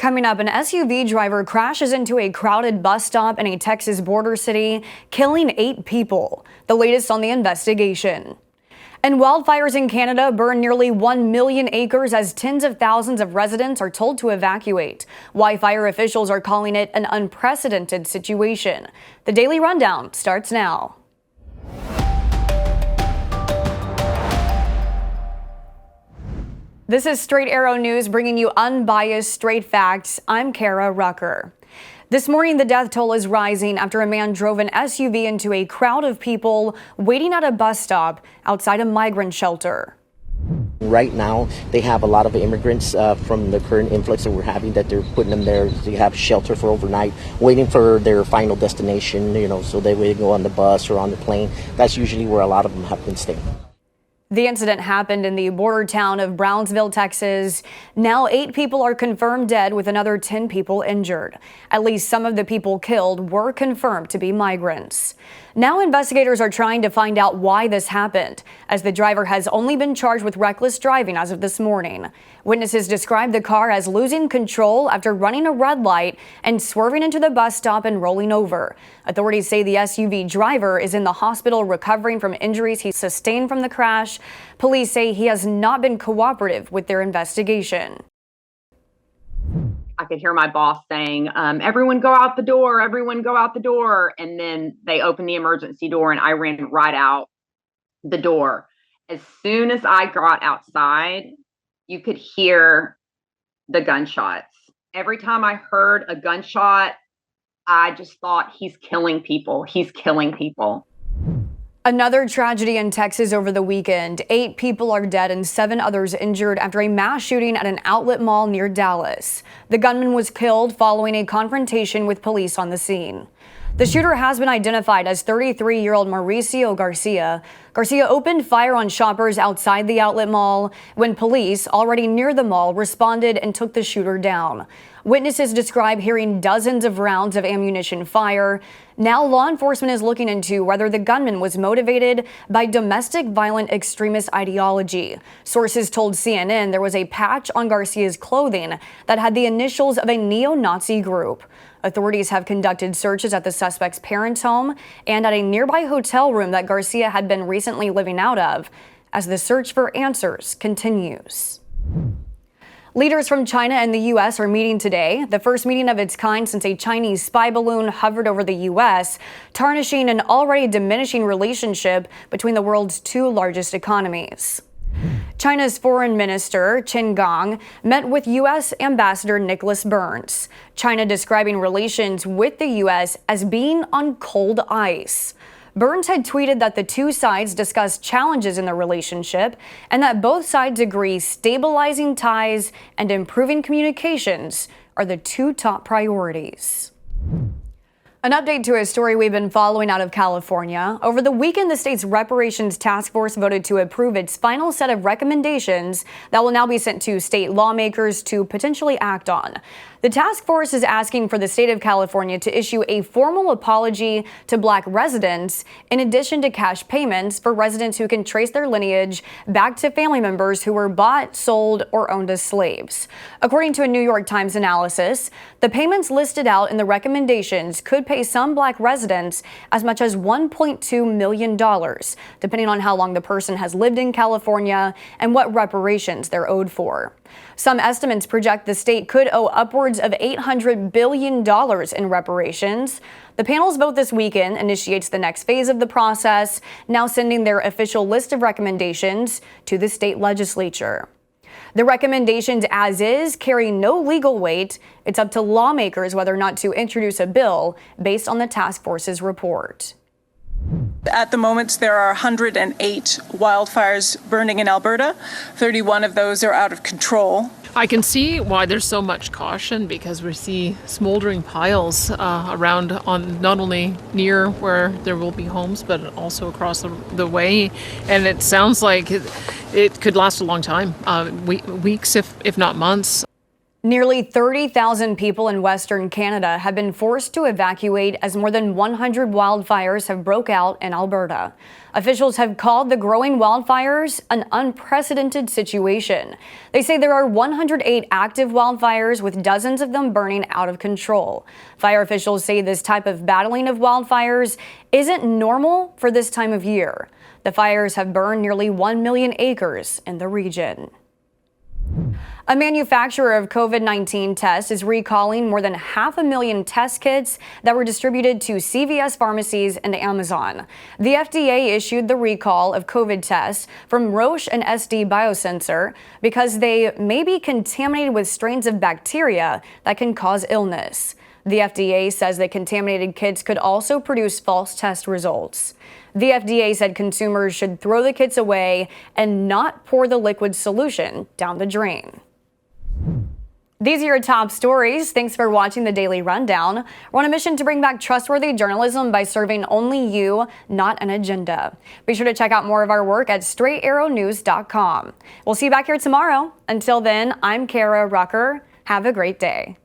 Coming up, an SUV driver crashes into a crowded bus stop in a Texas border city, killing 8 people. The latest on the investigation. And wildfires in Canada burn nearly 1 million acres as tens of thousands of residents are told to evacuate. Why fire officials are calling it an unprecedented situation. The Daily Rundown starts now. This is Straight Arrow News, bringing you unbiased, straight facts. I'm Kara Rucker. This morning, the death toll is rising after a man drove an SUV into a crowd of people waiting at a bus stop outside a migrant shelter. Right now, they have a lot of immigrants from the current influx that we're having, that they're putting them there to have shelter for overnight, waiting for their final destination, so they will go on the bus or on the plane. That's usually where a lot of them have been staying. The incident happened in the border town of Brownsville, Texas. Now 8 people are confirmed dead with another 10 people injured. At least some of the people killed were confirmed to be migrants. Now investigators are trying to find out why this happened, as the driver has only been charged with reckless driving as of this morning. Witnesses described the car as losing control after running a red light and swerving into the bus stop and rolling over. Authorities say the SUV driver is in the hospital recovering from injuries he sustained from the crash. Police say he has not been cooperative with their investigation. I could hear my boss saying, everyone go out the door, everyone go out the door. And then they opened the emergency door and I ran right out the door. As soon as I got outside, you could hear the gunshots. Every time I heard a gunshot, I just thought, he's killing people. He's killing people. Another tragedy in Texas over the weekend. 8 people are dead and 7 others injured after a mass shooting at an outlet mall near Dallas. The gunman was killed following a confrontation with police on the scene. The shooter has been identified as 33-year-old Mauricio Garcia. Garcia opened fire on shoppers outside the outlet mall when police, already near the mall, responded and took the shooter down. Witnesses describe hearing dozens of rounds of ammunition fire. Now law enforcement is looking into whether the gunman was motivated by domestic violent extremist ideology. Sources told CNN there was a patch on Garcia's clothing that had the initials of a neo-Nazi group. Authorities have conducted searches at the suspect's parents' home and at a nearby hotel room that Garcia had been recently living out of, as the search for answers continues. Leaders from China and the U.S. are meeting today, the first meeting of its kind since a Chinese spy balloon hovered over the U.S., tarnishing an already diminishing relationship between the world's 2 largest economies. China's Foreign Minister Qin Gang met with U.S. Ambassador Nicholas Burns, China describing relations with the U.S. as being on cold ice. Burns had tweeted that the 2 sides discussed challenges in the relationship and that both sides agree stabilizing ties and improving communications are the 2 top priorities. An update to a story we've been following out of California. Over the weekend, the state's reparations task force voted to approve its final set of recommendations that will now be sent to state lawmakers to potentially act on. The task force is asking for the state of California to issue a formal apology to Black residents, in addition to cash payments for residents who can trace their lineage back to family members who were bought, sold, or owned as slaves. According to a New York Times analysis, the payments listed out in the recommendations could pay some Black residents as much as $1.2 million, depending on how long the person has lived in California and what reparations they're owed for. Some estimates project the state could owe upwards of $800 billion in reparations. The panel's vote this weekend initiates the next phase of the process, now sending their official list of recommendations to the state legislature. The recommendations as is carry no legal weight. It's up to lawmakers whether or not to introduce a bill based on the task force's report. At the moment, there are 108 wildfires burning in Alberta. 31 of those are out of control. I can see why there's so much caution, because we see smoldering piles around, on not only near where there will be homes, but also across the way. And it sounds like it could last a long time, weeks if not months. Nearly 30,000 people in Western Canada have been forced to evacuate as more than 100 wildfires have broke out in Alberta. Officials have called the growing wildfires an unprecedented situation. They say there are 108 active wildfires, with dozens of them burning out of control. Fire officials say this type of battling of wildfires isn't normal for this time of year. The fires have burned nearly 1 million acres in the region. A manufacturer of COVID-19 tests is recalling more than 500,000 test kits that were distributed to CVS pharmacies and Amazon. The FDA issued the recall of COVID tests from Roche and SD Biosensor because they may be contaminated with strains of bacteria that can cause illness. The FDA says that contaminated kits could also produce false test results. The FDA said consumers should throw the kits away and not pour the liquid solution down the drain. These are your top stories. Thanks for watching the Daily Rundown. We're on a mission to bring back trustworthy journalism by serving only you, not an agenda. Be sure to check out more of our work at straightarrownews.com. We'll see you back here tomorrow. Until then, I'm Kara Rucker. Have a great day.